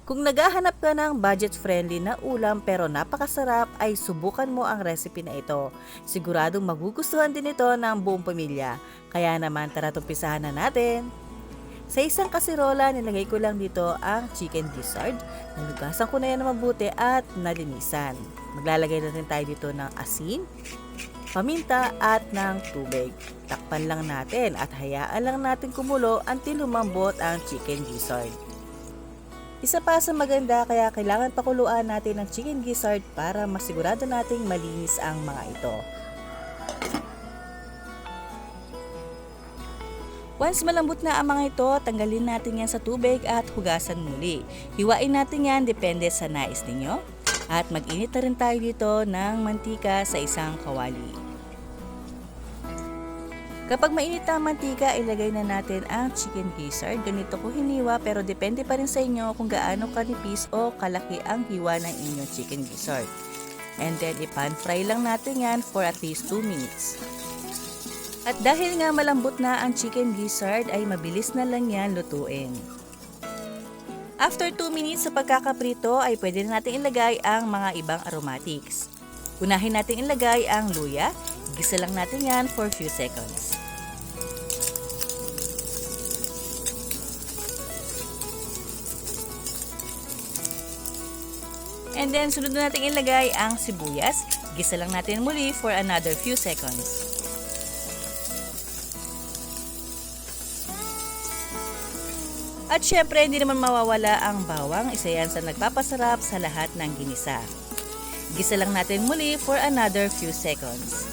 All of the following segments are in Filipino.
Kung naghahanap ka ng budget-friendly na ulam pero napakasarap, ay subukan mo ang recipe na ito. Siguradong magugustuhan din ito ng buong pamilya. Kaya naman tara umpisahan na natin. Sa isang kasirola, nilagay ko lang dito ang chicken gizzard. Nalugasan ko na yan na mabuti at nalinisan. Maglalagay na rin tayo dito ng asin, paminta at ng tubig. Takpan lang natin at hayaan lang natin kumulo until lumambot ang chicken gizzard. Isa pa sa maganda, kaya kailangan pakuluan natin ang chicken gizzard para masigurado nating malinis ang mga ito. Once malambot na ang mga ito, tanggalin natin yan sa tubig at hugasan muli. Hiwain natin yan depende sa nais ninyo. At mag-init na rin tayo dito ng mantika sa isang kawali. Kapag mainit ang mantika, ilagay na natin ang chicken gizzard. Ganito ko hiniwa pero depende pa rin sa inyo kung gaano kanipis o kalaki ang hiwa ng inyong chicken gizzard. And then i-pan fry lang natin yan for at least 2 minutes. At dahil nga malambot na ang chicken gizzard ay mabilis na lang yan lutuin. After 2 minutes sa pagkakaprito ay pwede na natin ilagay ang mga ibang aromatics. Unahin natin ilagay ang luya. Gisa lang natin yan for few seconds. And then sunod na natin ilagay ang sibuyas. Gisa lang natin muli for another few seconds. At syempre, hindi naman mawawala ang bawang. Isa yan sa nagpapasarap sa lahat ng ginisa. Gisa lang natin muli for another few seconds.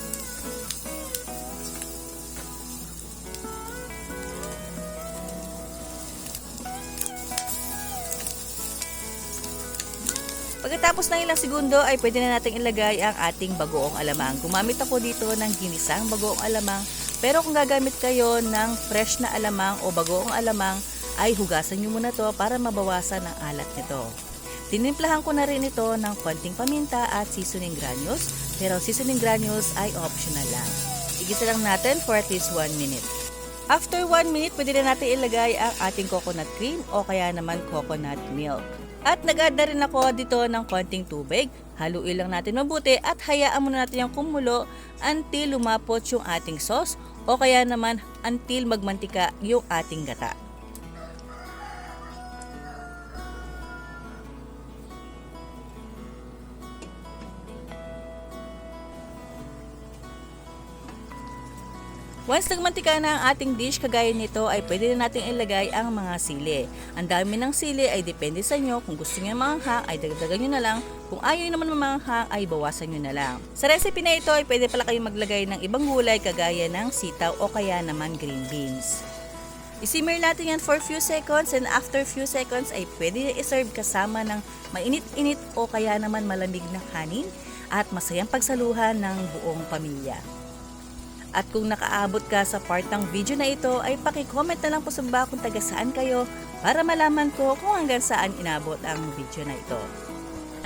Pagkatapos ng ilang segundo ay pwede na natin ilagay ang ating bagoong alamang. Gumamit ako dito ng ginisang bagoong alamang, pero kung gagamit kayo ng fresh na alamang o bagoong alamang, ay hugasan nyo muna to para mabawasan ang alat nito. Tinimplahan ko na rin ito ng konting paminta at seasoning granules, pero seasoning granules ay optional lang. Igisa lang natin for at least 1 minute. After 1 minute, pwede na natin ilagay ang ating coconut cream o kaya naman coconut milk. At nag-add na rin ako dito ng konting tubig. Haluin lang natin mabuti at hayaan muna natin yung kumulo until lumapot yung ating sauce o kaya naman until magmantika yung ating gata. Once nagmantika na ang ating dish, kagaya nito ay pwede na natin ilagay ang mga sili. Ang dami ng sili ay depende sa inyo. Kung gusto niyo manghang ay dagdagan nyo na lang. Kung ayaw naman manghang ay bawasan nyo na lang. Sa recipe na ito ay pwede pala kayong maglagay ng ibang gulay kagaya ng sitaw o kaya naman green beans. I-simmer natin yan for few seconds and after few seconds ay pwede i-serve kasama ng mainit-init o kaya naman malamig na kanin at masayang pagsaluhan ng buong pamilya. At kung nakaabot ka sa part ng video na ito, ay paki-comment na lang po sa baba kung taga saan kayo para malaman ko kung hanggang saan inabot ang video na ito.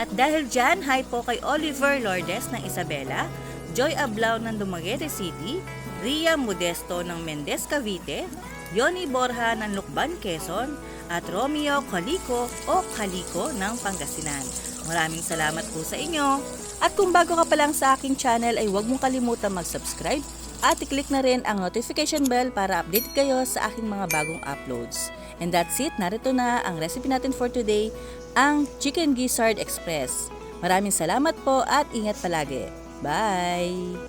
At dahil dyan, hi po kay Oliver Lourdes ng Isabela, Joy Ablao ng Dumaguete City, Ria Modesto ng Mendez Cavite, Yoni Borja ng Lucban, Quezon, at Romeo Calico o Calico ng Pangasinan. Maraming salamat po sa inyo. At kung bago ka pa lang sa aking channel ay huwag mong kalimutan mag-subscribe at i-click na rin ang notification bell para update kayo sa aking mga bagong uploads. And that's it, narito na ang recipe natin for today, ang Chicken Gizzard Express. Maraming salamat po at ingat palagi. Bye!